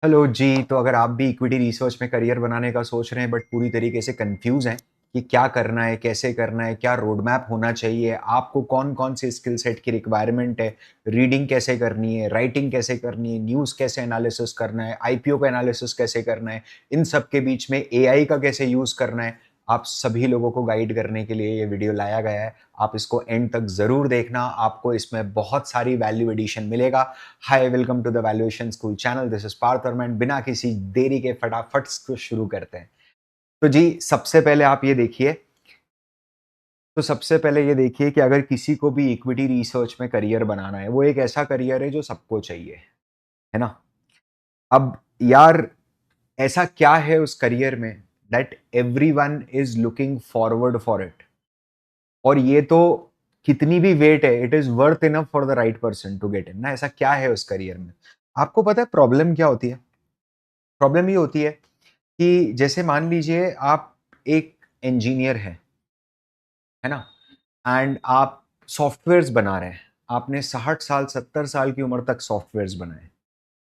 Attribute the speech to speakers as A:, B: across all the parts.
A: Hello जी। तो अगर आप भी इक्विटी रिसर्च में करियर बनाने का सोच रहे हैं बट पूरी तरीके से कंफ्यूज हैं कि क्या करना है, कैसे करना है, क्या रोड मैप होना चाहिए, आपको कौन-कौन से स्किल सेट की रिक्वायरमेंट है, रीडिंग कैसे करनी है, राइटिंग कैसे करनी है, न्यूज़ कैसे एनालिसिस करना है, आईपीओ का एनालिसिस कैसे करना है, इन सब के बीच में एआई का कैसे यूज़ करना है, आप सभी लोगों को गाइड करने के लिए ये वीडियो लाया गया है। आप इसको एंड तक ज़रूर देखना, आपको इसमें बहुत सारी वैल्यू एडिशन मिलेगा। Hi, welcome to the valuation school channel. This is Parth और मैं बिना किसी देरी के फटाफट इसको शुरू करते हैं। तो जी, सबसे पहले ये देखिए कि अगर किसी को भी इक्विटी रिसर्च में करियर बनाना है, वो एक ऐसा करियर है जो सबको चाहिए, है ना? अब यार, ऐसा क्या है उस करियर में that everyone is looking forward for it? और ये तो कितनी भी वेट है, it is worth enough for the right person to get in ना। ऐसा क्या है उस करियर में? आपको पता है प्रॉब्लम क्या होती है? प्रॉब्लम ये होती है कि जैसे मान लीजिए आप एक इंजीनियर हैं, है ना? एंड आप सॉफ्टवेयर्स बना रहे हैं। आपने 60 साल, 70 साल की उम्र तक सॉफ्टवेयर्स बनाए।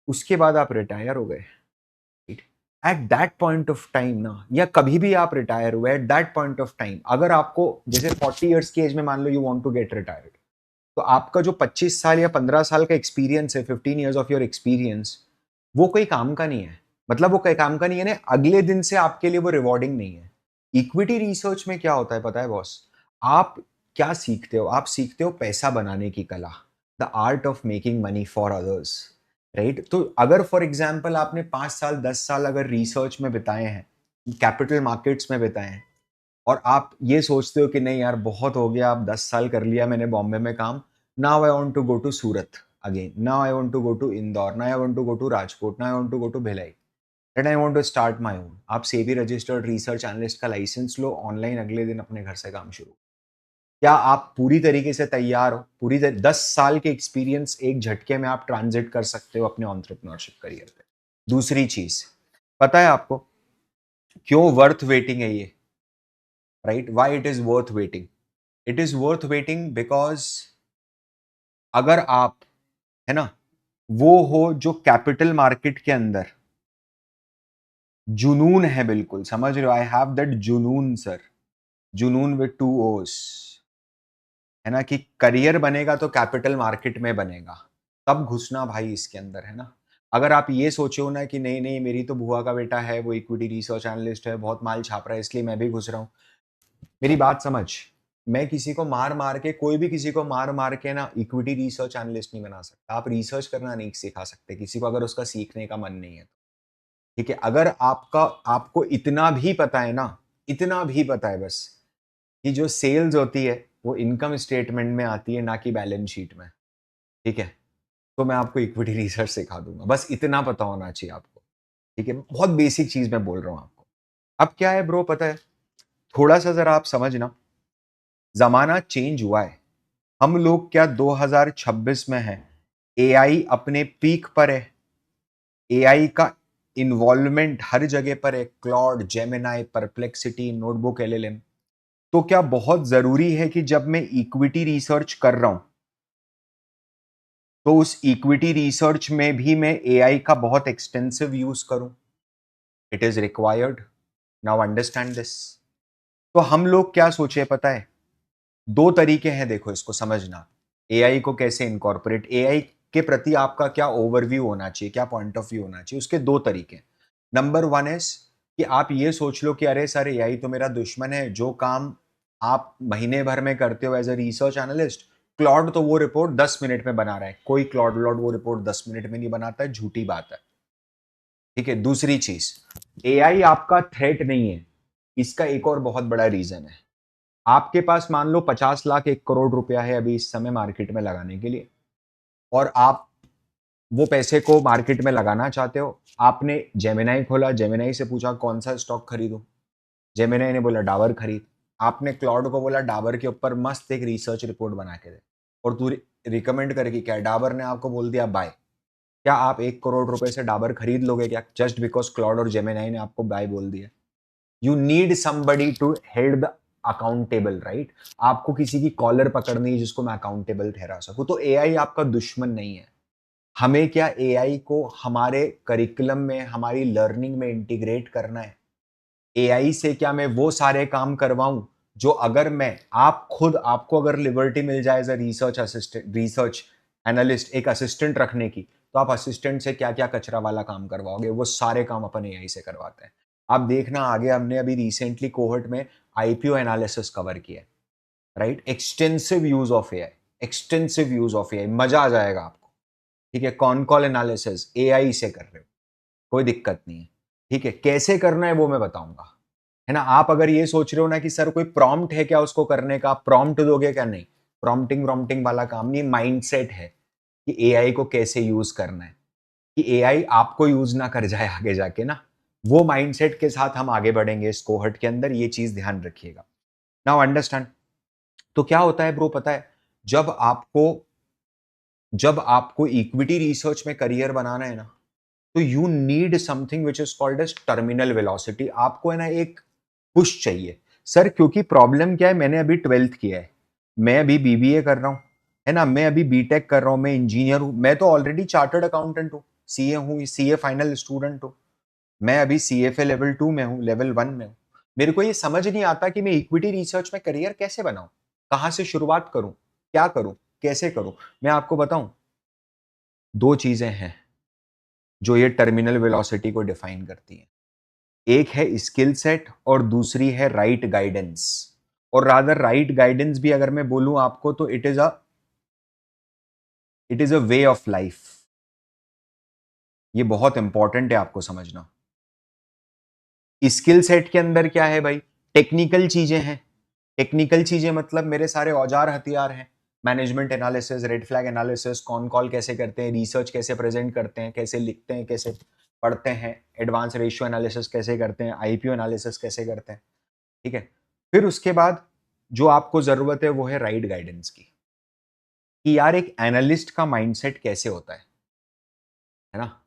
A: उसके बाद आप रिटायर हो गए, right? At that point of time ना, या कभी भी आप रिटायर हुए, at that point of time अगर आपको जैसे 40 इयर्स की एज में मान लो you want to get retired, तो आपका जो 25 साल या 15 साल का एक्सपीरियंस है, 15 इयर्स ऑफ योर एक्सपीरियंस, वो कोई काम का नहीं है। मतलब वो कोई काम का नहीं है ना, अगले दिन से आपके लिए वो रिवॉर्डिंग नहीं है। इक्विटी रिसर्च में क्या होता है पता है बॉस? आप क्या सीखते हो? आप सीखते हो पैसा बनाने की कला, the art of making money for others, right? तो अगर फॉर एग्जाम्पल आपने 5 साल, 10 साल अगर रिसर्च में बिताए हैं, कैपिटल मार्केट्स में बिताए हैं, और आप ये सोचते हो कि नहीं यार बहुत हो गया, अब 10 साल कर लिया मैंने बॉम्बे में काम, now I want to go to Surat again, now I want to go to Indore, now I want to go to Rajkot, now I want to go to Bhilai, then I want to start my own. आप SEBI registered research analyst का licence लो, online अगले दिन अपने घर से काम शुरू। क्या आप पूरी तरीके से तैयार हो? 10 साल के एक्सपीरियंस एक झटके में आप ट्रांजिट कर सकते हो अपने एंटरप्रेन्योरशिप करियर पे। दूसरी चीज, पता है आपको क्यों वर्थ वेटिंग है ये? Right, why it is worth waiting? It is worth waiting because अगर आप, है ना, वो हो जो कैपिटल मार्केट के अंदर जुनून है, बिल्कुल समझ रहे हो? आई हैव दैट जुनून सर, जुनून विद 2 ओ's, है ना, कि करियर बनेगा तो कैपिटल मार्केट में बनेगा, तब घुसना भाई इसके अंदर, है ना। अगर आप ये सोचो ना कि नहीं नहीं मेरी तो बुआ का बेटा है, वो इक्विटी रिसर्च एनालिस्ट है, बहुत माल छाप रहा है इसलिए मैं भी घुस रहा हूँ, मेरी बात समझ। मैं किसी को मार मार के, कोई भी किसी को मार मार के ना इक्विटी रिसर्च एनालिस्ट नहीं बना सकता। आप रिसर्च करना नहीं सिखा सकते किसी को अगर उसका सीखने का मन नहीं है तो। ठीक है, अगर आपका, आपको इतना भी पता है ना, इतना भी पता है बस, कि जो सेल्स होती है वो इनकम स्टेटमेंट में आती है ना कि बैलेंस शीट में, ठीक है, तो मैं आपको इक्विटी रिसर्च सिखा दूंगा। बस इतना पता होना चाहिए आपको, ठीक है? बहुत बेसिक चीज मैं बोल रहा हूं आपको। अब क्या है ब्रो, पता है, थोड़ा सा जरा आप समझना, जमाना चेंज हुआ है। हम लोग क्या 2026 में हैं? एआई अपने पीक पर है, एआई का इन्वॉल्वमेंट हर जगह पर है, Claude, Gemini, perplexity, notebook, LLM. तो क्या बहुत जरूरी है कि जब मैं इक्विटी रिसर्च कर रहा हूं तो उस इक्विटी रिसर्च में भी मैं एआई का बहुत एक्सटेंसिव यूज करूं? It is required. Now understand this. तो हम लोग क्या सोचे पता है? दो तरीके हैं, देखो इसको समझना। एआई को कैसे इनकॉर्पोरेट, एआई के प्रति आपका क्या ओवरव्यू होना चाहिए, क्या पॉइंट ऑफ व्यू होना चाहिए, उसके दो तरीके। नंबर वन इज कि आप ये सोच लो कि अरे सर एआई तो मेरा दुश्मन है, जो काम आप महीने भर में करते हो as a research analyst, Claude तो वो रिपोर्ट 10 मिनट में बना रहा है। कोई क्लॉड लॉड वो रिपोर्ट 10 मिनट में नहीं बनाता है, झूठी बात है, ठीक है? दूसरी चीज, एआई आपका थ्रेट नहीं है। इसका एक और बहुत बड़ा रीजन है। आपके पास मान लो 50 लाख, 1 करोड़ रुपया है अभी इस समय मार्केट में लगाने के लिए, और आप वो पैसे को मार्केट में लगाना चाहते हो। आपने जेमिनाई खोला, जेमिनाई से पूछा कौन सा स्टॉक खरीदूं, जेमिनाई ने बोला डाबर खरीद। आपने क्लाउड को बोला डाबर के ऊपर मस्त एक रिसर्च रिपोर्ट बना के दे, और तू रिकमेंड करके क्या, डाबर ने आपको बोल दिया बाय। क्या आप 1 करोड़ रुपए से डाबर खरीद लोगे क्या, जस्ट बिकॉज क्लाउड और जेमिनाई ने आपको बाय बोल दिया? You need somebody to held the accountable, right? आपको किसी की कॉलर पकड़नी है जिसको मैं अकाउंटेबल ठहरा सकूं। तो एआई आपका दुश्मन नहीं है। हमें क्या एआई को हमारे करिकुलम में, हमारी लर्निंग में इंटीग्रेट करना है? एआई से क्या मैं वो सारे काम करवाऊं जो अगर मैं आप खुद आपको अगर लिबर्टी मिल जाए as a research assistant, research analyst, एक असिस्टेंट रखने की, तो आप असिस्टेंट से क्या क्या कचरा वाला काम करवाओगे? वो सारे काम अपन एआई से करवाते हैं। आप देखना आगे, हमने अभी रिसेंटली कोहर्ट में आईपीओ एनालिसिस कवर किया है, right? Extensive use of AI, extensive use of AI, मजा आ जाएगा आपको। ठीक है, कॉन कॉल एनालिसिस एआई से कर रहे हो, कोई दिक्कत नहीं है। ठीक है, कैसे करना है वो मैं बताऊंगा, है ना? आप अगर ये सोच रहे हो ना कि सर कोई प्रॉम्प्ट है क्या उसको करने का, प्रॉम्प्ट दोगे क्या? नहीं, प्रॉम्प्टिंग प्रॉम्प्टिंग वाला काम नहीं, माइंडसेट है कि एआई को कैसे यूज करना है, कि एआई आपको यूज ना कर जाए आगे जाके ना। वो माइंडसेट के साथ हम आगे बढ़ेंगे इस कोहर्ट के अंदर, ये चीज ध्यान रखिएगा। Now understand. तो क्या होता है ब्रो पता है, जब आपको जब आपको इक्विटी रिसर्च में करियर बनाना है ना, तो you need something which is called as terminal velocity. आपको है ना एक पुश चाहिए सर, क्योंकि प्रॉब्लम क्या है, मैंने अभी 12th किया है, मैं अभी बीबीए कर रहा हूं, है ना, मैं अभी बीटेक कर रहा हूं, मैं इंजीनियर हूं, मैं तो ऑलरेडी चार्टर्ड अकाउंटेंट हूं, सीए हूं, सीए फाइनल स्टूडेंट हूं, मैं अभी सीएफए लेवल 2 में हूं, लेवल 1 में हूं। मेरे को ये समझ नहीं आता कि मैं इक्विटी रिसर्च में करियर कैसे बनाऊं, कहां से शुरुआत करूं, क्या करूं, कैसे करूं? मैं आपको बताऊं, दो चीजें हैं जो ये टर्मिनल वेलोसिटी को डिफाइन करती हैं। एक है स्किल सेट और दूसरी है राइट गाइडेंस। और रादर राइट गाइडेंस भी अगर मैं बोलूं आपको, तो it is a way of life. ये बहुत इंपॉर्टेंट है आपको समझना। स्किल सेट के अंदर क्या है भाई? टेक्निकल चीजें हैं। टेक्निकल चीजें मतलब मेरे सारे औजार हथियार हैं। Management analysis, red flag analysis, con call कैसे करते हैं, रिसर्च कैसे प्रेजेंट करते हैं, कैसे लिखते हैं, कैसे पढ़ते हैं, एडवांस रेशियो एनालिसिस कैसे करते हैं, आईपीओ एनालिसिस कैसे करते हैं। ठीक है, फिर उसके बाद जो आपको जरूरत है वो है राइट गाइडेंस की, कि यार एक एनालिस्ट का माइंडसेट कैसे होता है ना?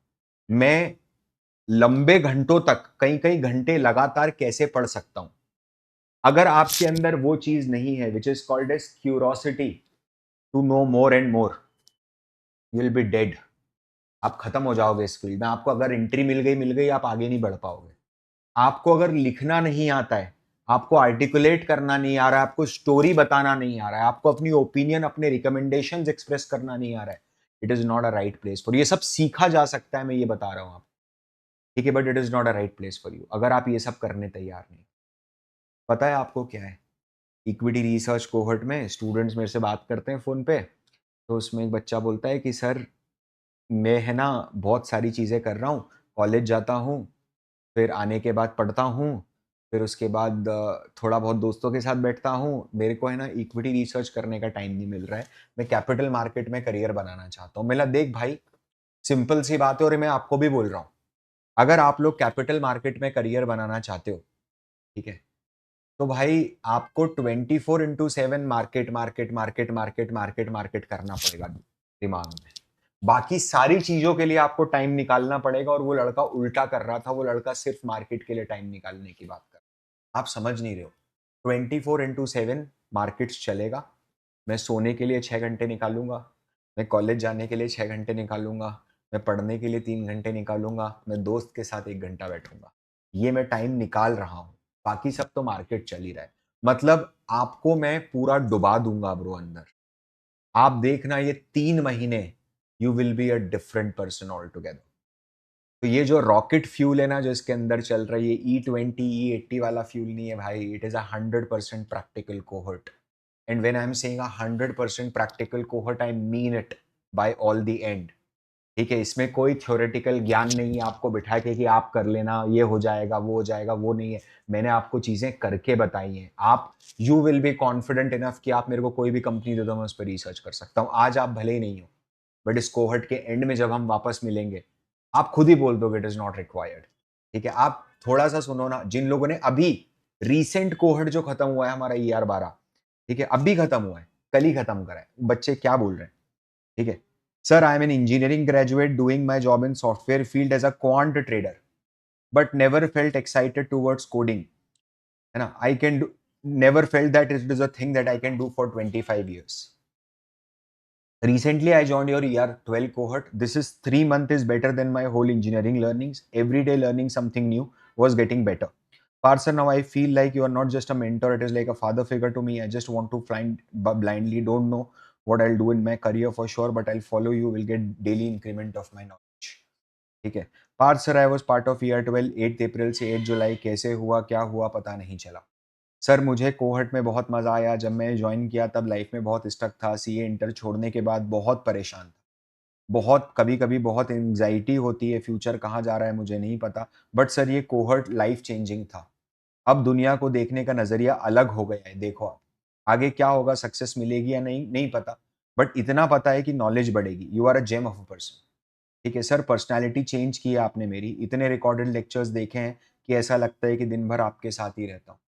A: मैं लंबे घंटों तक, कई कई घंटे लगातार कैसे पढ़ सकता हूं? अगर आपके अंदर वो चीज नहीं है which is called as curiosity to know more and more, you will be dead. आप खत्म हो जाओगे इस फील्ड में। आपको अगर एंट्री मिल गई, आप आगे नहीं बढ़ पाओगे। आपको अगर लिखना नहीं आता है, आपको आर्टिकुलेट करना नहीं आ रहा है, आपको स्टोरी बताना नहीं आ रहा है, आपको अपनी ओपिनियन, अपने रिकमेंडेशंस एक्सप्रेस करना नहीं आ रहा है, it is not a right place for. ये सब सीखा जा सकता है, मैं ये बता रहा हूं आप, ठीक है, but it is not a right place for you अगर आप ये सब करने तैयार नहीं। पता है आपको क्या है? इक्विटी रिसर्च कोहर्ट में स्टूडेंट्स मेरे से बात करते हैं फ़ोन पे, तो उसमें एक बच्चा बोलता है कि सर मैं है ना बहुत सारी चीज़ें कर रहा हूँ, कॉलेज जाता हूँ, फिर आने के बाद पढ़ता हूँ, फिर उसके बाद थोड़ा बहुत दोस्तों के साथ बैठता हूँ, मेरे को है ना इक्विटी रिसर्च करने का टाइम नहीं मिल रहा है, मैं कैपिटल मार्केट में करियर बनाना चाहता हूँ। मैं बोला देख भाई, सिंपल सी बात है और मैं आपको भी बोल रहा हूँ, अगर आप लोग कैपिटल मार्केट में करियर बनाना चाहते हो, ठीक है, तो भाई आपको 24/7 market market market market market market करना पड़ेगा दिमाग में। बाकी सारी चीजों के लिए आपको टाइम निकालना पड़ेगा, और वो लड़का उल्टा कर रहा था, वो लड़का सिर्फ मार्केट के लिए टाइम निकालने की बात कर रहा है। आप समझ नहीं रहे हो। 24/7 मार्केट्स चलेगा, मैं सोने के लिए 6 घंटे निकालूंगा, मैं कॉलेज जाने के लिए 6 घंटे निकालूंगा, मैं पढ़ने के लिए 3 घंटे निकालूंगा, मैं दोस्त के साथ 1 घंटा बैठूंगा। ये मैं टाइम निकाल रहा हूँ, बाकी सब तो मार्केट चल ही रहा है। मतलब आपको मैं पूरा डुबा दूंगा ब्रो अंदर। आप देखना ये 3 महीने, you will be a different person all together. तो ये जो रॉकेट फ्यूल है ना जो इसके अंदर चल रहा है, ये E20 E80 वाला फ्यूल नहीं है भाई, it is a 100% practical cohort. And when I am saying 100% practical cohort, I mean it by all the end. ठीक है, इसमें कोई थ्योरेटिकल ज्ञान नहीं है आपको बिठा के कि आप कर लेना, ये हो जाएगा, वो हो जाएगा, वो नहीं है। मैंने आपको चीजें करके बताई हैं। आप you will be confident enough कि आप मेरे को कोई भी कंपनी दे दो, मैं उस पर रिसर्च कर सकता हूँ। आज आप भले ही नहीं हो, बट इस कोहर्ट के एंड में जब हम वापस मिलेंगे, आप खुद ही बोल दोगे इट इज नॉट रिक्वायर्ड। ठीक है, आप थोड़ा सा सुनो ना, जिन लोगों ने अभी रिसेंट कोहर्ट जो खत्म हुआ है हमारा ER12, ठीक है, अभी खत्म हुआ है, कल ही खत्म करा है, बच्चे क्या बोल रहे हैं? ठीक है, sir I am an engineering graduate doing my job in software field as a quant trader, but never felt excited towards coding, है ना, I can do, never felt that it is a thing that I can do for 25 years। Recently, I joined your year 12 cohort. This is 3 month is better than my whole engineering learnings. Every day learning something new was getting better. Parsa, now I feel like you are not just a mentor, it is like a father figure to me. I just want to find blindly, don't know what I'll do in my career for sure, but I'll follow you, will get daily increment of my knowledge. ठीक है. Parth sir, I was part of year 12, 8 अप्रैल से 8 जुलाई कैसे हुआ क्या हुआ पता नहीं चला. सर मुझे कोहर्ट में बहुत मज़ा आया. जब मैं ज्वाइन किया तब लाइफ में बहुत स्टक था. सीए इंटर छोड़ने के बाद बहुत परेशान था. बहुत कभी-कभी बहुत एंग्जायटी होती है, फ्यूचर कहाँ जा रहा है मुझे नहीं पता. बट सर ये कोहर्ट लाइफ चेंजिंग था. अब दुनिया को देखने का नज़रिया अलग हो गया है. देखो आप, आगे क्या होगा, सक्सेस मिलेगी या नहीं, नहीं पता. बट इतना पता है कि नॉलेज बढ़ेगी. You are a gem of a person. ठीक है सर, पर्सनैलिटी चेंज की है आपने मेरी. इतने रिकॉर्डेड लेक्चर्स देखे हैं कि ऐसा लगता है कि दिन भर आपके साथ ही रहता हूँ.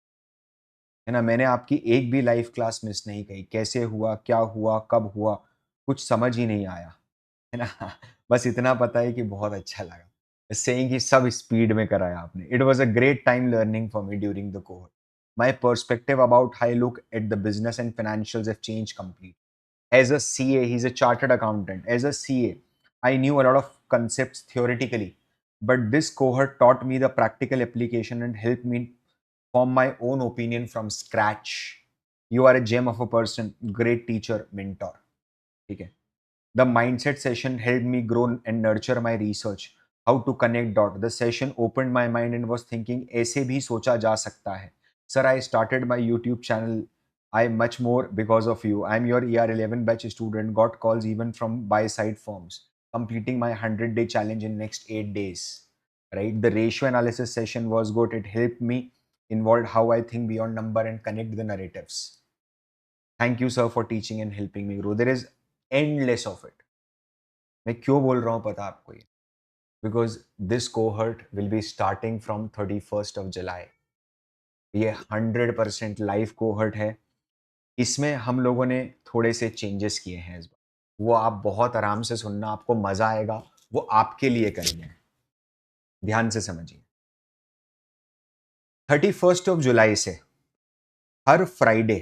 A: है ना? मैंने आपकी एक भी लाइव क्लास मिस नहीं करी. कैसे हुआ, क्या हुआ, कब हुआ, कुछ समझ ही नहीं आया. है ना? बस इतना पता है कि बहुत अच्छा लगा. सेइंग कि सब स्पीड में कराया आपने. It was a great time learning for me during the cohort. My perspective about how I look at the business and financials have changed completely. As a CA, he's a chartered accountant. As a CA, I knew a lot of concepts theoretically, but this cohort taught me the practical application and helped me form my own opinion from scratch. You are a gem of a person, great teacher, mentor. ठीक है. The mindset session helped me grow and nurture my research. How to connect dot. The session opened my mind and was thinking ऐसे भी सोचा जा सकता है. Sir, I started my YouTube channel. I much more because of you. I'm your ER11 batch student. Got calls even from buy side firms. Completing my 100-day challenge in next 8 days. Right? The ratio analysis session was good. It helped me involve how I think beyond number and connect the narratives. Thank you, sir, for teaching and helping me grow. There is endless of it. मैं क्यों बोल रहा हूँ पता आपको ये? Because this cohort will be starting from 31 जुलाई. ये 100% live cohort है. इसमें हम लोगों ने थोड़े से चेंजेस किए हैं इस बार. वो आप बहुत आराम से सुनना, आपको मजा आएगा. वो आपके लिए करेंगे. ध्यान से समझिए. 31 जुलाई से हर फ्राइडे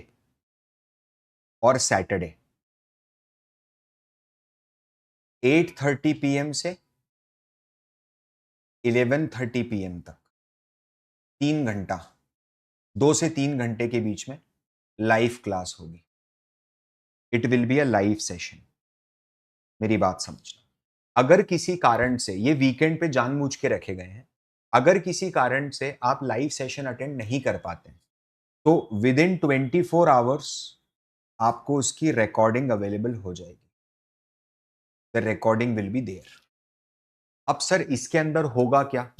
A: और सैटरडे 8:30 PM से 11:30 PM तक 3 घंटा, 2 से 3 घंटे के बीच में लाइव क्लास होगी. It will be a live session. मेरी बात समझना. अगर किसी कारण से ये वीकेंड पे जानबूझ के रखे गए हैं, अगर किसी कारण से आप लाइव सेशन अटेंड नहीं कर पाते तो विद इन 24 आवर्स आपको उसकी रिकॉर्डिंग अवेलेबल हो जाएगी. The recording will be there. अब सर इसके अंदर होगा क्या?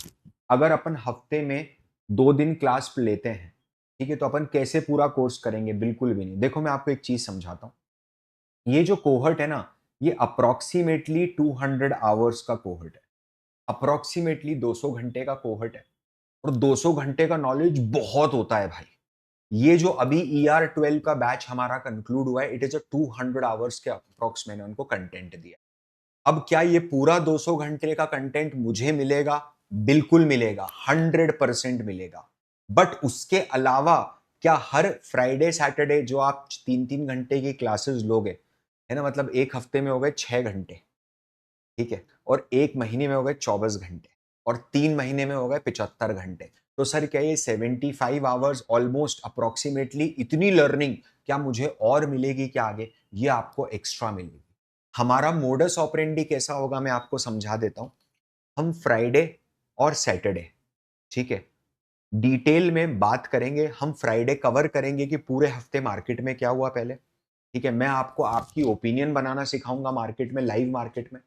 A: अगर अपन हफ्ते में 2 दिन क्लास लेते हैं, ठीक है, तो अपन कैसे पूरा कोर्स करेंगे? बिल्कुल भी नहीं. देखो मैं आपको एक चीज समझाता हूं. ये जो कोहर्ट है ना, ये अप्रोक्सीमेटली 200 आवर्स का कोहर्ट है. अप्रोक्सीमेटली 200 घंटे का कोहर्ट है. और 200 घंटे का नॉलेज बहुत होता है भाई. ये जो अभी ER12 का बैच हमारा कंक्लूड हुआ है, इट इज अ 200 आवर्स के अप्रोक्स मैंने उनको कंटेंट दिया. अब क्या ये पूरा 200 घंटे का कंटेंट मुझे मिलेगा? बिल्कुल मिलेगा. 100% मिलेगा. बट उसके अलावा क्या हर फ्राइडे सैटरडे जो आप 3-3 घंटे की क्लासेस लोगे, है ना, मतलब एक हफ्ते में हो गए 6 घंटे, ठीक है, और एक महीने में हो गए 24 घंटे, और 3 महीने में हो गए 75 घंटे. तो सर क्या ये 75 आवर्स ऑलमोस्ट अप्रोक्सीमेटली इतनी लर्निंग क्या मुझे और मिलेगी क्या आगे? ये आपको एक्स्ट्रा मिलेगी. हमारा मोडस ऑपरेंडी कैसा होगा मैं आपको समझा देता हूं. हम फ्राइडे और सैटरडे, ठीक है, डिटेल में बात करेंगे. हम फ्राइडे कवर करेंगे कि पूरे हफ्ते मार्केट में क्या हुआ पहले, ठीक है. मैं आपको आपकी ओपिनियन बनाना सिखाऊंगा मार्केट में, लाइव मार्केट में,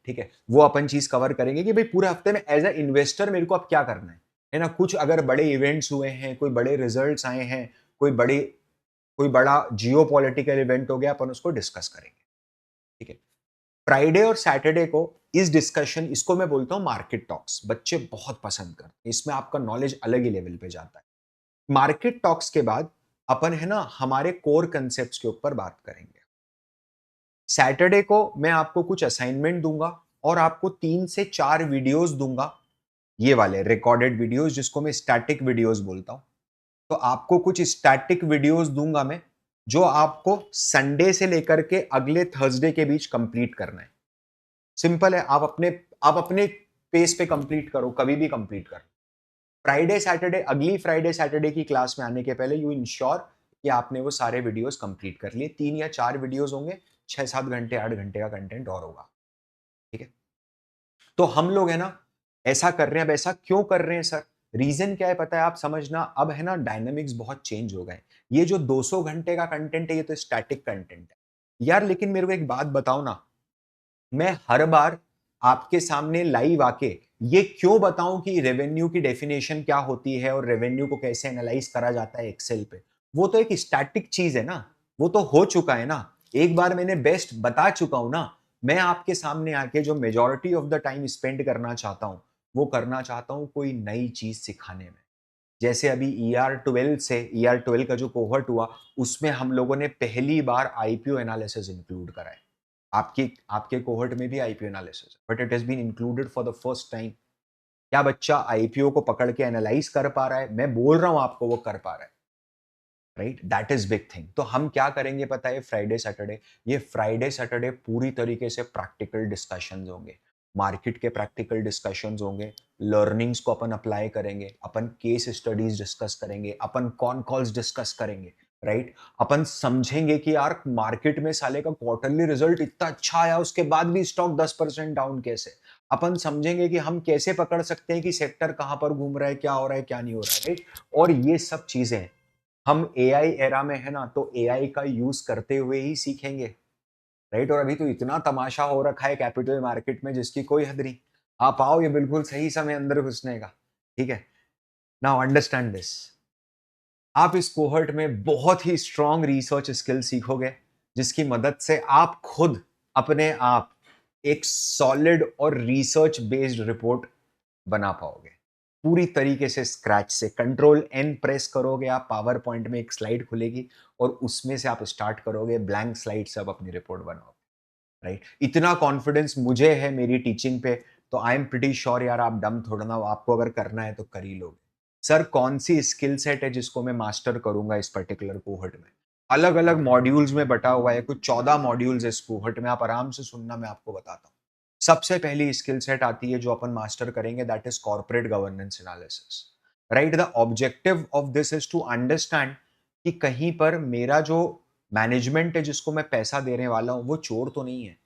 A: ठीक है. वो अपन चीज कवर करेंगे कि भाई पूरे हफ्ते में एज अ इन्वेस्टर मेरे को अब क्या करना है ना. कुछ अगर बड़े इवेंट्स हुए हैं, कोई बड़े रिजल्ट्स आए हैं, कोई बड़ा जियो पॉलिटिकल इवेंट हो गया, अपन उसको डिस्कस करेंगे, ठीक है. फ्राइडे और सैटरडे को इस डिस्कशन, इसको मैं बोलता हूं मार्केट टॉक्स. बच्चे बहुत पसंद करते हैं. इसमें आपका नॉलेज अलग ही लेवल पे जाता है. मार्केट टॉक्स के बाद अपन है ना हमारे कोर कंसेप्ट के ऊपर बात करेंगे. सैटरडे को मैं आपको कुछ असाइनमेंट दूंगा और आपको 3 से 4 वीडियोस दूंगा. ये वाले रिकॉर्डेड वीडियोस जिसको मैं स्टैटिक वीडियोस बोलता हूं. तो आपको कुछ स्टैटिक वीडियोस दूंगा मैं, जो आपको संडे से लेकर के अगले थर्सडे के बीच कंप्लीट करना है। सिंपल है, आप अपने पेस पे कंप्लीट करो, कभी भी कंप्लीट करो। फ्राइडे सैटरडे, अगली फ्राइडे सैटरडे की क्लास में आने के पहले यू इंश्योर कि आपने वो सारे वीडियोस कंप्लीट कर लिए। 3 या 4 वीडियोस होंगे, 6-7 घंटे 8 घंटे का कंटेंट और होगा। ठीक है, तो हम लोग है ना ऐसा कर रहे हैं। अब ऐसा क्यों कर रहे हैं सर? रीजन क्या है पता है? आप समझना, अब है ना डायनामिक्स बहुत चेंज हो गए। ये जो 200 घंटे का कंटेंट है, ये तो स्टैटिक कंटेंट है यार। लेकिन मेरे को एक बात बताओ ना, मैं हर बार आपके सामने लाइव आके ये क्यों बताऊं कि रेवेन्यू की डेफिनेशन क्या होती है और रेवेन्यू को कैसे एनालाइज करा जाता है एक्सेल पे? वो तो एक स्टैटिक चीज है ना, वो तो हो चुका है ना। एक बार मैंने बेस्ट बता चुका हूं ना। मैं आपके सामने आके जो majority of the time spend करना चाहता हूं, वो करना चाहता हूं कोई नई चीज सिखाने में। जैसे अभी ER12 का जो कोहर्ट हुआ, उसमें हम लोगों ने पहली बार आईपीओ एनालिसिस इंक्लूड करा है। आपके आपके कोहर्ट में भी IPO analysis, but it has been included for the first time. क्या बच्चा आईपीओ को पकड़ के एनालाइज कर पा रहा है? मैं बोल रहा हूं आपको वो कर पा रहा है। Right, that is big thing. तो हम क्या करेंगे पता है? फ्राइडे सैटरडे, ये फ्राइडे सैटरडे पूरी तरीके से प्रैक्टिकल डिस्कशंस होंगे। मार्केट के प्रैक्टिकल डिस्कशंस होंगे। लर्निंग्स को अपन अप्लाई करेंगे, अपन केस स्टडीज डिस्कस करेंगे, अपन कॉन कॉल्स डिस्कस करेंगे। राइट, अपन समझेंगे कि यार मार्केट में साले का क्वार्टरली रिजल्ट इतना अच्छा आया, उसके बाद भी स्टॉक 10% डाउन कैसे? अपन समझेंगे कि हम कैसे पकड़ सकते हैं कि सेक्टर कहां पर घूम रहा है, क्या हो रहा है, क्या नहीं हो रहा है। राइट, और ये सब चीजें हम एआई एरा में है ना, तो एआई का यूज करते हुए ही सीखेंगे। राइट, और अभी तो इतना तमाशा हो रखा है कैपिटल मार्केट में जिसकी कोई हद नहीं। आप आओ, ये बिल्कुल सही समय अंदर घुसने का। ठीक है, नाउ अंडरस्टैंड दिस। आप इस कोहर्ट में बहुत ही स्ट्रॉन्ग रिसर्च स्किल सीखोगे, जिसकी मदद से आप खुद अपने आप एक सॉलिड और रिसर्च बेस्ड रिपोर्ट बना पाओगे पूरी तरीके से स्क्रैच से। कंट्रोल एन प्रेस करोगे आप, पावर पॉइंट में एक स्लाइड खुलेगी और उसमें से आप स्टार्ट करोगे ब्लैंक स्लाइड से आप अपनी रिपोर्ट बनाओगे। राइट, इतना कॉन्फिडेंस मुझे है मेरी टीचिंग पे, तो आई एम प्रिटी श्योर यार आप डम थोड़ा ना हो, आपको अगर करना है तो कर ही लोगे। सर कौन सी स्किल सेट है जिसको मैं मास्टर करूंगा इस पर्टिकुलर कोहर्ट में? अलग अलग मॉड्यूल्स में बटा हुआ है, कुछ 14 मॉड्यूल्स है इस कोहर्ट में, आप आराम से सुनना, मैं आपको बताता हूँ। सबसे पहली स्किल सेट आती है जो अपन मास्टर करेंगे, that is corporate governance analysis. Right, the objective of this is to understand कि कहीं पर मेरा जो मैनेजमेंट है जिसको मैं पैसा देने वाला हूं, वो चोर तो नहीं है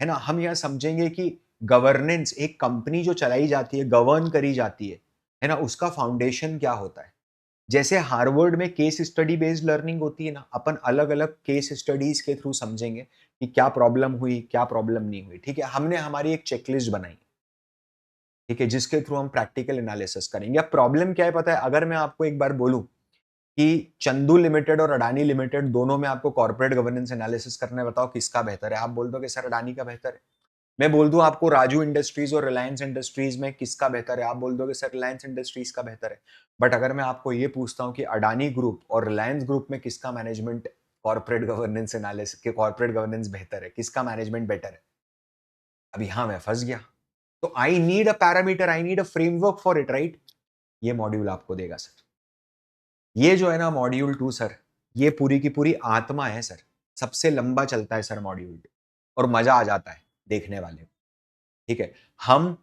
A: ना। हम यह समझेंगे कि गवर्नेंस, एक कंपनी जो चलाई जाती है, गवर्न करी जाती है ना, उसका फाउंडेशन क्या होता है। जैसे हार्वर्ड में केस स्टडी बेस्ड लर्निंग होती है ना, अपन अलग अलग केस स्टडीज के थ्रू समझेंगे कि क्या प्रॉब्लम हुई, क्या प्रॉब्लम नहीं हुई। ठीक है, हमने हमारी एक चेकलिस्ट बनाई, ठीक है, जिसके थ्रू हम प्रैक्टिकल एनालिसिस करेंगे। अब प्रॉब्लम क्या है पता है? अगर मैं आपको एक बार बोलूं कि चंदू लिमिटेड और अडानी लिमिटेड दोनों में आपको कॉर्पोरेट गवर्नेंस एनालिसिस करना है, बताओ किसका बेहतर है? आप बोल दो कि सर अडानी का बेहतर है। मैं बोल दूं आपको राजू इंडस्ट्रीज और रिलायंस इंडस्ट्रीज में किसका बेहतर है, आप बोल दोगे सर रिलायंस इंडस्ट्रीज का बेहतर है। बट अगर मैं आपको ये पूछता हूं कि अडानी ग्रुप और रिलायंस ग्रुप में किसका मैनेजमेंट, कॉर्पोरेट गवर्नेंस एनालिसिस के कॉर्पोरेट गवर्नेंस बेहतर है, किसका मैनेजमेंट बेटर है? अभी हाँ, मैं फंस गया। तो I need a parameter, I need a framework for it. Right, ये मॉड्यूल आपको देगा सर। ये जो है ना मॉड्यूल 2 सर, ये पूरी की पूरी आत्मा है सर। सबसे लंबा चलता है सर मॉड्यूल 2, और मजा आ जाता है देखने वाले को। ठीक है, हम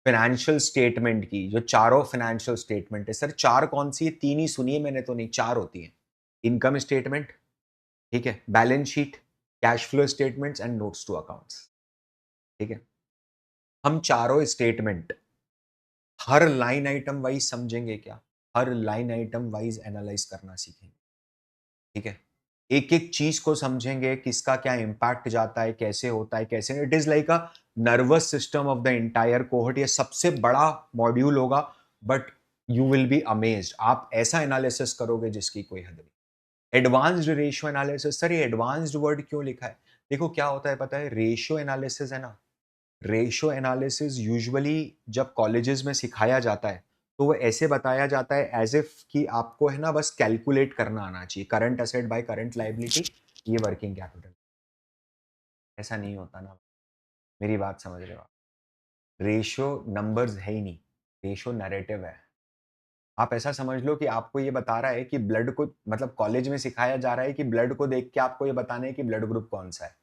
A: फाइनेंशियल स्टेटमेंट की जो चारों फाइनेंशियल स्टेटमेंट है सर, चार कौन सी है? तीन ही सुनिए मैंने, तो नहीं, चार होती है। इनकम स्टेटमेंट, ठीक है, balance sheet, cash flow statements and notes to accounts. ठीक है, हम चारों स्टेटमेंट हर लाइन आइटम वाइज समझेंगे क्या, हर लाइन आइटम वाइज एनालाइज करना सीखेंगे। ठीक है, एक एक चीज को समझेंगे, किसका क्या इंपैक्ट जाता है, कैसे होता है, कैसे। It is like a nervous system of the entire cohort. ये सबसे बड़ा मॉड्यूल होगा, but you will be amazed. आप ऐसा एनालिसिस करोगे जिसकी कोई हद नहीं। एडवांस्ड रेशियो एनालिसिस, सर ये एडवांस्ड वर्ड क्यों लिखा है? देखो क्या होता है पता है, रेशियो एनालिसिस है ना, रेशियो एनालिसिस यूजुअली जब कॉलेजेस में सिखाया जाता है, तो वो ऐसे बताया जाता है एज इफ कि आपको है ना बस कैलकुलेट करना आना चाहिए, current asset by current liability, ये वर्किंग कैपिटल। ऐसा नहीं होता ना, मेरी बात समझ रहे हो आप? रेशियो नंबर्स है ही नहीं, रेशियो नैरेटिव है। आप ऐसा समझ लो कि आपको ये बता रहा है कि ब्लड को, मतलब कॉलेज में सिखाया जा रहा है कि ब्लड को देख के आपको ये बताना है कि ब्लड ग्रुप कौन-सा है,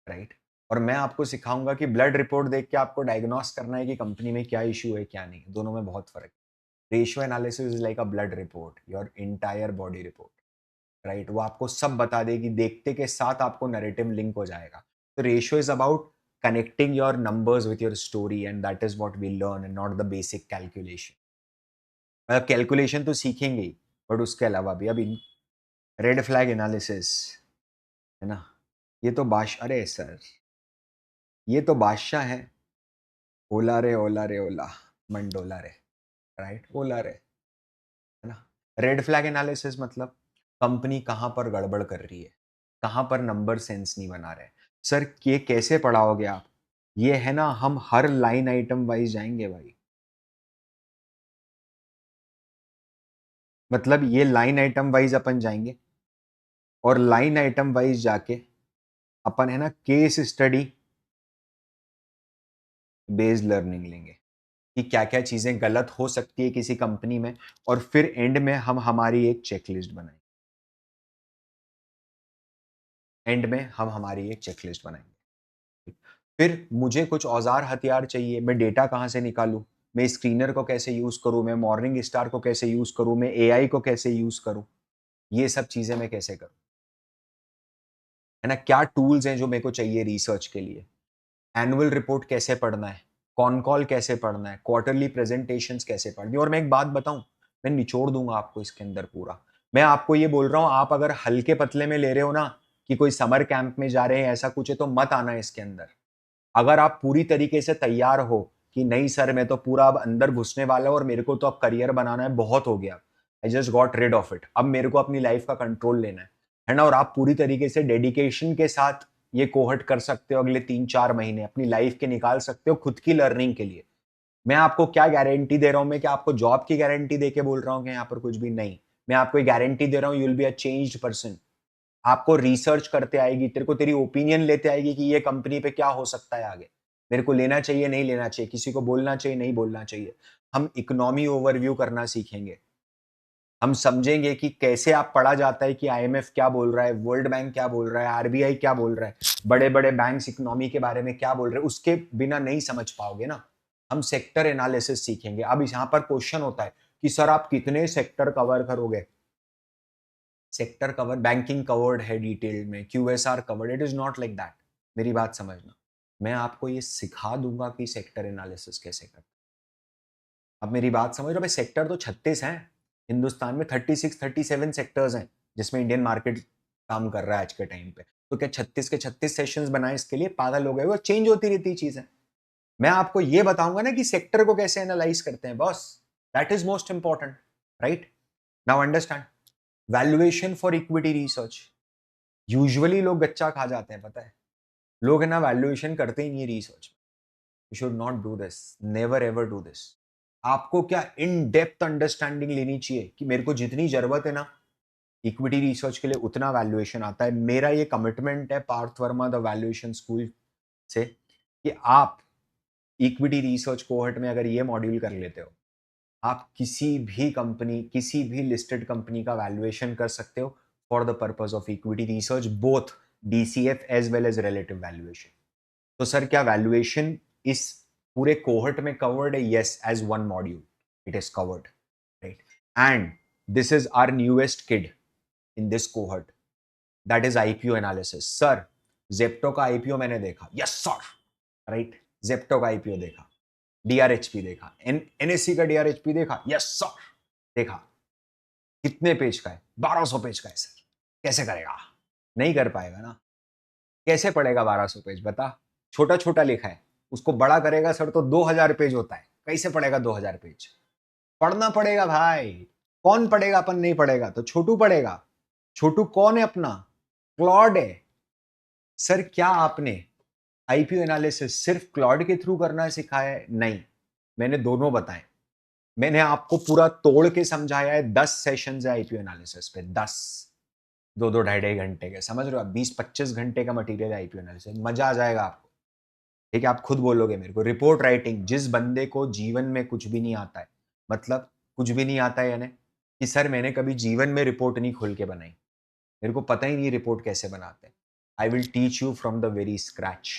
A: राइट? और मैं आपको सिखाऊँगा कि ब्लड रिपोर्ट देख के आपको डायग्नोस करना है कि कंपनी में क्या इश्यू है, क्या नहीं है। दोनों में बहुत फ़र्क है। Ratio analysis is like a blood report, your entire body report, right? वो आपको सब बता देगी, देखते के साथ आपको नैरेटिव लिंक हो जाएगा। तो ratio is about connecting your numbers with your story and that is what we learn and not the basic calculation. Calculation तो सीखेंगे ही, बट उसके अलावा भी अब इन रेड फ्लैग एनालिसिस, है ना? ये तो अरे सर, ये तो बादशाह हैं। ओला रे ओला, मंडोला रे, राइट? ओला रे, है ना? रेड फ्लैग एनालिसिस मतलब कंपनी कहाँ पर गड़बड़ कर रही है, कहाँ पर नंबर सेंस नहीं बना रहे। सर ये कैसे पढ़ाओगे आप? ये है ना, हम हर लाइन आइटम वाइज़ जाएँगे भाई। मतलब ये लाइन आइटम वाइज़ अपन जाएँगे और लाइन आइटम वाइज़ जाके अपन, है ना, केस स्टडी बेस्ड लर्निंग लेंगे कि क्या-क्या चीज़ें गलत हो सकती है किसी कंपनी में, और फिर एंड में हम हमारी एक चेकलिस्ट बनाएँगे। एंड में हम हमारी एक चेकलिस्ट बनाएँगे। फिर मुझे कुछ औज़ार हथियार चाहिए, मैं डेटा कहाँ से निकालूँ? मैं स्क्रीनर को कैसे यूज़ करूँ? मैं मॉर्निंग स्टार को कैसे यूज़ करूँ? मैं एआई को कैसे यूज़ करूँ? ये सब चीज़ें मैं कैसे करूँ? है ना? क्या टूल्स हैं जो मेरे को चाहिए रिसर्च के लिए? एनुअल रिपोर्ट कैसे पढ़ना है? कॉन कॉल कैसे पढ़ना है? क्वार्टरली प्रेज़ेंटेशंस कैसे पढ़नी है? और मैं एक बात बताऊँ, मैं निचोड़ दूँगा आपको इसके अंदर पूरा। मैं आपको ये बोल रहा हूँ, आप अगर हल्के-पतले में ले रहे हो ना, कि कोई समर कैंप में जा रहे हैं, ऐसा कुछ है, तो मत आना इसके अंदर। अगर आप पूरी तरीके से तैयार हो कि नहीं सर, मैं तो पूरा अब अंदर घुसने वाला हूँ और मेरे को तो अब करियर बनाना है, बहुत हो गया। I just got rid of it. अब मेरे को अपनी लाइफ़ का कंट्रोल लेना है ना? और आप पूरी तरीके से डेडिकेशन के साथ ये कोहोर्ट कर सकते हो, अगले 3-4 महीने अपनी लाइफ़ के निकाल सकते हो खुद की लर्निंग के लिए। मैं आपको क्या गारंटी दे रहा हूँ, मैं क्या आपको जॉब की गारंटी देके बोल रहा हूँ कि यहाँ पर कुछ भी नहीं। मैं आपको एक गारंटी दे रहा हूँ, you will be a changed person. आपको रिसर्च करते आएगी, तेरे को तेरी ओपिनियन लेते आएगी कि ये कंपनी पे क्या हो सकता है आगे। मेरे को लेना चाहिए, नहीं लेना चाहिए, किसी को बोलना चाहिए, नहीं बोलना चाहिए। हम इकोनॉमी ओवरव्यू करना सीखेंगे। हम समझेंगे कि कैसे आप पढ़ा जाता है कि आईएमएफ क्या बोल रहा है, वर्ल्ड बैंक क्या बोल रहा है, आरबीआई क्या बोल रहा है, बड़े-बड़े बैंक्स इकोनॉमी के बारे में क्या बोल रहे हैं, उसके बिना नहीं समझ पाओगे ना। हम सेक्टर एनालिसिस सीखेंगे। अब इस यहाँ पर क्वेश्चन होता है कि सर आप कितने सेक्टर कवर करोगे? सेक्टर कवर, बैंकिंग कवर्ड है डिटेल में, QSR covered, it is not like that. मेरी बात समझना। मैं आपको ये सिखा दूँगा कि सेक्टर एनालिसिस कैसे करते हैं। अब मेरी बात समझ रहे हो? भाई सेक्टर तो 36 हैं। हिंदुस्तान में 36-37 सेक्टर्स हैं, जिसमें इंडियन मार्केट काम कर रहा है आज के टाइम पे। तो क्या 36 के 36 सेशंस बनाए इसके लिए? पागल हो गए हो? चेंज होती रहती चीज़ें। मैं आपको ये बताऊँगा ना कि सेक्टर को कैसे एनालाइज़ करते हैं boss. That is most important, right? Now understand. Valuation for equity research. Usually लोग गच्चा खा जाते हैं, पता है? लोग है ना, वैल्यूएशन करते ही नहीं है research. You should not do this, never ever do this. आपको क्या इन डेप्थ अंडरस्टैंडिंग लेनी चाहिए कि मेरे को जितनी ज़रूरत है ना इक्विटी रिसर्च के लिए, उतना वैल्यूएशन आता है। मेरा ये कमिटमेंट है Parth Verma the valuation school से कि आप इक्विटी रिसर्च कोहॉर्ट में अगर ये मॉड्यूल कर लेते हो, आप किसी भी कंपनी, किसी भी लिस्टेड कंपनी का वैल्यूएशन कर सकते हो for the purpose of equity research, both DCF as well as relative valuation. तो सर क्या वैल्यूएशन इस पूरे कोहर्ट में कवर्ड है? Yes, as one module it is covered, right? And this is our newest kid in this cohort, that is IPO analysis. Sir Zepto का IPO मैंने देखा, yes sir, right? Zepto का IPO देखा, DRHP देखा, NSC का DRHP देखा, yes sir, देखा। कितने पेज का है? 1200 पेज का है सर। कैसे करेगा? नहीं कर पाएगा ना। कैसे पढ़ेगा 1200 पेज बता? छोटा-छोटा लिखा है। उसको बड़ा करेगा सर तो 2000 पेज होता है। कैसे पढ़ेगा 2000 पेज? पढ़ना पड़ेगा भाई। कौन पढ़ेगा? अपन नहीं पढ़ेगा तो छोटू पढ़ेगा। छोटू कौन है अपना? क्लॉड है। सर क्या आपने आईपीओ एनालिसिस सिर्फ क्लॉड के थ्रू करना सिखाया है? नहीं, मैंने दोनों बताए। मैंने आपको पूरा तोड़ के समझाया है। 10 सेशंस है आईपीओ एनालिसिस पे, 10। 2-2 ढाई-ढाई घंटे के, समझ रहे हो आप? 20-25 घंटे का मटेरियल है आईपीओ एनालिसिस। मजा आ जाएगा आपको। ठीक है, आप खुद बोलोगे मेरे को। रिपोर्ट राइटिंग, जिस बंदे को जीवन में कुछ भी नहीं आता है, मतलब कुछ भी नहीं आता है यानी कि सर मैंने कभी जीवन में रिपोर्ट नहीं खोल के बनाई, मेरे को पता ही नहीं रिपोर्ट कैसे बनाते हैं। I will teach you from the very scratch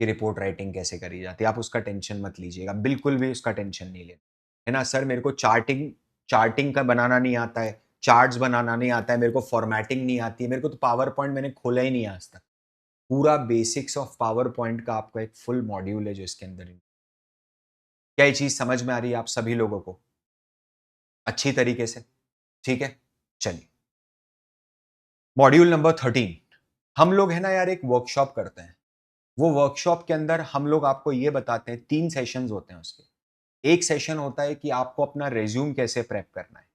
A: कि रिपोर्ट राइटिंग कैसे करी जाती है। आप उसका टेंशन मत लीजिएगा, बिल्कुल भी उसका टेंशन नहीं लेना, है ना? सर मेरे को चार्टिंग चार्टिंग का बनाना नहीं आता है, चार्ट्स बनाना नहीं आता है, मेरे को फॉर्मेटिंग नहीं आती है, मेरे को तो पावर पॉइंट मैंने खोला ही नहीं आज तक। पूरा बेसिक्स ऑफ पावर पॉइंट का आपका एक फुल मॉड्यूल है जो इसके अंदर है। क्या ये चीज़ समझ में आ रही है आप सभी लोगों को? अच्छी तरीके से, ठीक है? चलिए, मॉड्यूल नंबर 13 हम लोग है ना यार एक वर्कशॉप करते हैं। वो वर्कशॉप के अंदर हम लोग आपको ये बताते हैं 3 सेशंस होते हैं उसके। एक सेशन होता है कि आपको अपना रिज्यूम कैसे प्रेप करना है।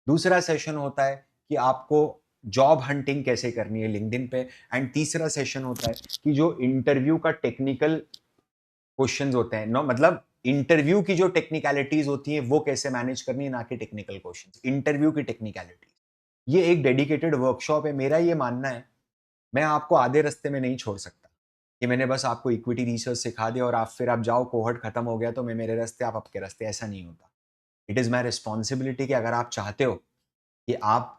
A: दूसरा सेशन होता है कि आपको जॉब हंटिंग कैसे करनी है लिंक्डइन पे एंड तीसरा सेशन होता है कि जो इंटरव्यू का टेक्निकल क्वेश्चंस होते हैं नो मतलब इंटरव्यू की जो टेक्निकलिटीज होती है वो कैसे मैनेज करनी है, ना कि टेक्निकल क्वेश्चंस, इंटरव्यू की टेक्निकलिटीज। ये एक डेडिकेटेड वर्कशॉप है। मेरा ये मानना है मैं आपको आधे रास्ते में नहीं छोड़ सकता कि मैंने बस आपको इक्विटी रिसर्च सिखा दिया और आप फिर आप जाओ, कोहर्ट खत्म हो गया तो मैं मेरे रास्ते आप आपके रास्ते, ऐसा नहीं होता। इट इज़ माई रिस्पॉन्सिबिलिटी कि अगर आप चाहते हो कि आप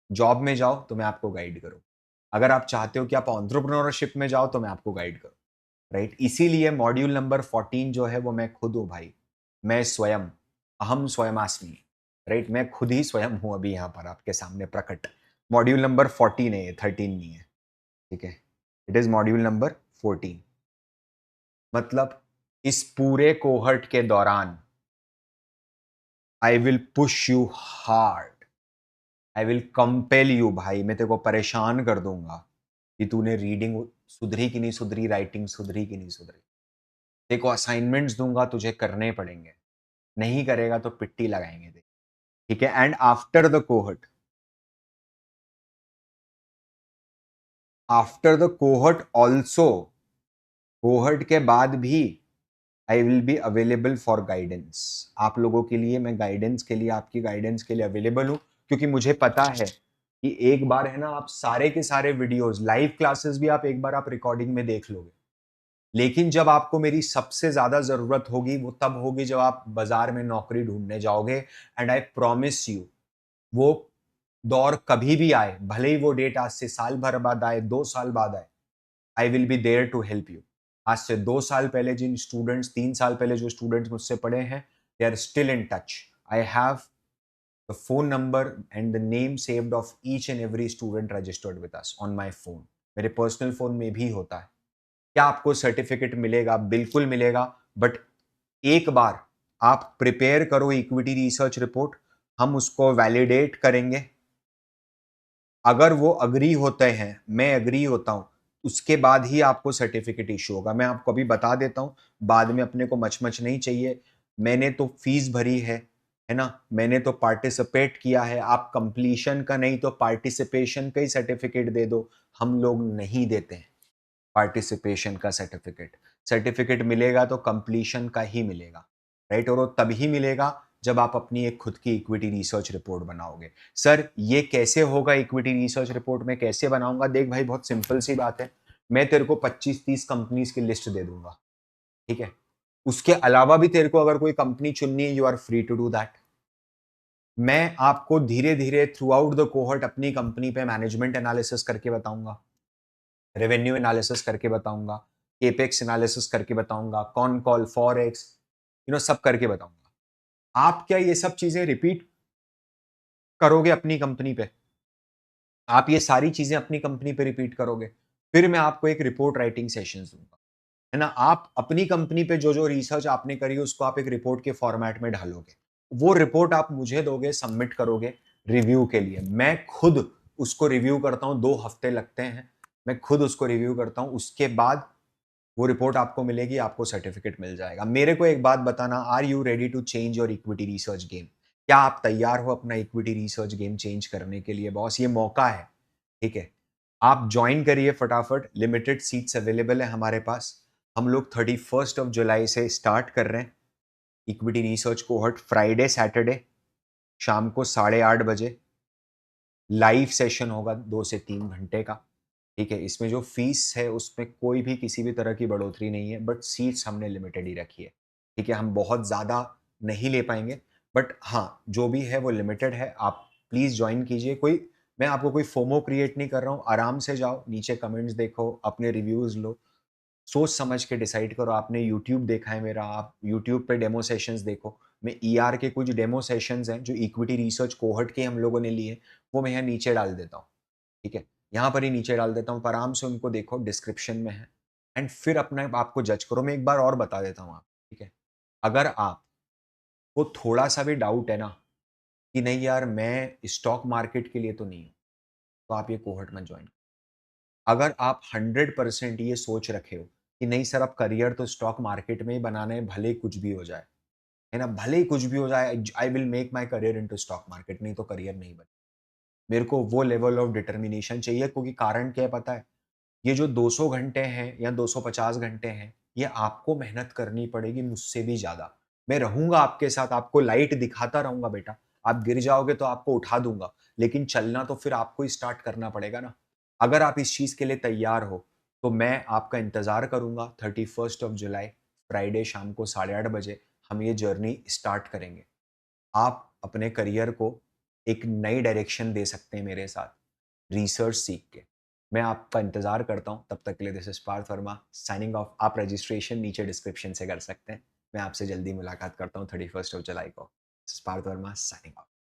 A: जॉब में जाओ तो मैं आपको गाइड करूँ, अगर आप चाहते हो कि आप एंटरप्रेन्योरशिप में जाओ तो मैं आपको गाइड करूँ, राइट? इसीलिए मॉड्यूल नंबर 14 जो है वो मैं खुद हूँ भाई। मैं स्वयं, अहम स्वयमास्मि, राइट? मैं खुद ही स्वयं हूँ अभी यहाँ पर आपके सामने प्रकट। मॉड्यूल नंबर 14 है ये, 13 नहीं है, ठीक है? It is module number 14। मतलब इस पूरे कोहर्ट के दौरान I will push you hard, I will compel you भाई, मैं तेरे को परेशान कर दूंगा कि तूने रीडिंग सुधरी कि नहीं सुधरी, राइटिंग सुधरी कि नहीं सुधरी। तेरे को असाइनमेंट्स दूंगा, तुझे करने पड़ेंगे, नहीं करेगा तो पिट्टी लगाएंगे तेरी, ठीक है? And after the cohort also, cohort के बाद भी आई will be available for guidance. आप लोगों के लिए मैं गाइडेंस के लिए, आपकी गाइडेंस के लिए अवेलेबल हूँ, क्योंकि मुझे पता है कि एक बार है ना आप सारे के सारे वीडियोस, लाइव क्लासेस भी आप एक बार आप रिकॉर्डिंग में देख लोगे, लेकिन जब आपको मेरी सबसे ज्यादा जरूरत होगी वो तब होगी जब आप बाजार में नौकरी ढूंढने जाओगे। एंड आई प्रॉमिस यू, वो दौर कभी भी आए, भले ही वो डेट आज से साल भर बाद आए, 2 साल बाद आए, I will be there to help you. आज से 2 साल पहले जिन स्टूडेंट्स, 3 साल पहले जो स्टूडेंट्स मुझसे पढ़े हैं, they are still in touch. I have the phone number and the name saved of each and every student registered with us on my phone. मेरे पर्सनल फोन में भी होता है। क्या आपको सर्टिफिकेट मिलेगा? बिल्कुल मिलेगा, बट एक बार आप प्रिपेयर करो इक्विटी रिसर्च रिपोर्ट, हम उसको वैलिडेट करेंगे। अगर वो अग्री होते हैं, मैं अग्री होता हूं, उसके बाद ही आपको सर्टिफिकेट इशू होगा। मैं आपको अभी बता देता हूं, बाद में अपने को मच नहीं चाहिए। मैंने तो फीस भरी है ना? मैंने तो पार्टिसिपेट किया है। आप कंप्लीशन का नहीं तो पार्टिसिपेशन का ही सर्टिफिकेट दे दो, हम लोग नहीं देते हैं पार्टिसिपेशन का सर्टिफिकेट। सर्टिफिकेट मिलेगा तो कंप्लीशन का ही मिलेगा, राइट? और वो तभी मिलेगा जब आप अपनी एक खुद की इक्विटी रिसर्च रिपोर्ट बनाओगे। सर ये कैसे होगा? इक्विटी रिसर्च रिपोर्ट में कैसे बनाऊंगा? देख भाई, बहुत सिंपल सी बात है। मैं तेरे को 25-30 कंपनीज की लिस्ट दे दूंगा, ठीक है? उसके अलावा भी तेरे को अगर कोई कंपनी चुननी है, you are free to do that. मैं आपको धीरे धीरे थ्रू आउट द कोहर्ट अपनी कंपनी पे मैनेजमेंट एनालिसिस करके बताऊंगा, रेवेन्यू एनालिसिस करके बताऊंगा, केपेक्स एनालिसिस करके बताऊंगा, कॉन कॉल, फॉरेक्स, सब करके बताऊंगा। आप क्या ये सब चीजें रिपीट करोगे अपनी कंपनी पे? आप ये सारी चीजें अपनी कंपनी पे रिपीट करोगे? फिर मैं आपको एक रिपोर्ट राइटिंग सेशन दूंगा, है ना? आप अपनी कंपनी पे जो जो रिसर्च आपने करी उसको आप एक रिपोर्ट के फॉर्मेट में ढालोगे। वो रिपोर्ट आप मुझे दोगे, सबमिट करोगे रिव्यू के लिए। मैं खुद उसको रिव्यू करता हूं, 2 हफ्ते लगते हैं। मैं खुद उसको रिव्यू करता हूं, उसके बाद वो रिपोर्ट आपको मिलेगी, आपको सर्टिफिकेट मिल जाएगा। मेरे को एक बात बताना, are you ready to change your equity research game? क्या आप तैयार हो अपना इक्विटी रिसर्च गेम चेंज करने के लिए? बॉस ये मौका है, ठीक है? आप ज्वाइन करिए फटाफट, लिमिटेड सीट्स अवेलेबल है हमारे पास। हम लोग 31 जुलाई से स्टार्ट कर रहे हैं equity research cohort. Friday Saturday शाम को 8:30 बजे लाइव सेशन होगा, 2 से 3 घंटे का, ठीक है? इसमें जो फीस है उसमें कोई भी किसी भी तरह की बढ़ोतरी नहीं है, बट सीट्स हमने लिमिटेड ही रखी है, ठीक है? हम बहुत ज़्यादा नहीं ले पाएंगे, बट हाँ, जो भी है वो लिमिटेड है, आप प्लीज़ जॉइन कीजिए। मैं आपको कोई फोमो क्रिएट नहीं कर रहा हूँ, आराम से जाओ, नीचे कमेंट्स देखो, अपने रिव्यूज़ लो, सोच समझ के डिसाइड करो। आपने यूट्यूब देखा है मेरा, आप यूट्यूब पे डेमो सेशंस देखो। मैं ईआर के कुछ डेमो सेशंस हैं, जो इक्विटी रिसर्च कोहॉर्ट के हम लोगों ने लिए, वो मैं यहाँ नीचे डाल देता हूँ, ठीक है? यहाँ पर ही नीचे डाल देता हूँ, आप आराम से उनको देखो, डिस्क्रिप्शन में है एंड फिर अपने आप को जज करो। मैं एक बार और बता देता हूँ आप, ठीक है? अगर आपको थोड़ा-सा भी डाउट है ना, कि नहीं यार मैं स्टॉक मार्केट के लिए तो नहीं हूँ, तो आप ये कोहॉर्ट मत जॉइन। अगर आप 100% ये सोच रखे हो कि नहीं सर, अब करियर तो स्टॉक मार्केट में ही बनाना है, भले ही कुछ भी हो जाए, है ना? भले ही कुछ भी हो जाए, I will make my career into stock market, नहीं तो करियर नहीं बने। मेरे को वो लेवल ऑफ डिटर्मिनेशन चाहिए, क्योंकि कारण क्या है पता है? ये जो 200 घंटे हैं या 250 घंटे हैं, ये आपको मेहनत करनी पड़ेगी मुझसे भी ज़्यादा। मैं रहूँगा आपके साथ, आपको लाइट दिखाता रहूँगा बेटा। आप गिर जाओगे तो आपको उठा दूँगा, लेकिन चलना तो फिर आपको ही स्टार्ट करना पड़ेगा ना। अगर आप इस चीज़ के लिए तैयार हो, तो मैं आपका इंतज़ार करूँगा 31st ऑफ जुलाई, फ्राइडे शाम को 8:30 बजे हम ये जर्नी स्टार्ट करेंगे। आप अपने करियर को एक नई डायरेक्शन दे सकते हैं मेरे साथ, रिसर्च सीख के। मैं आपका इंतज़ार करता हूँ, तब तक के लिए this is Parth Verma signing off. आप रजिस्ट्रेशन नीचे डिस्क्रिप्शन से कर सकते हैं। मैं आपसे जल्दी मुलाकात करता हूँ 31st ऑफ जुलाई को। This is Parth Verma signing of.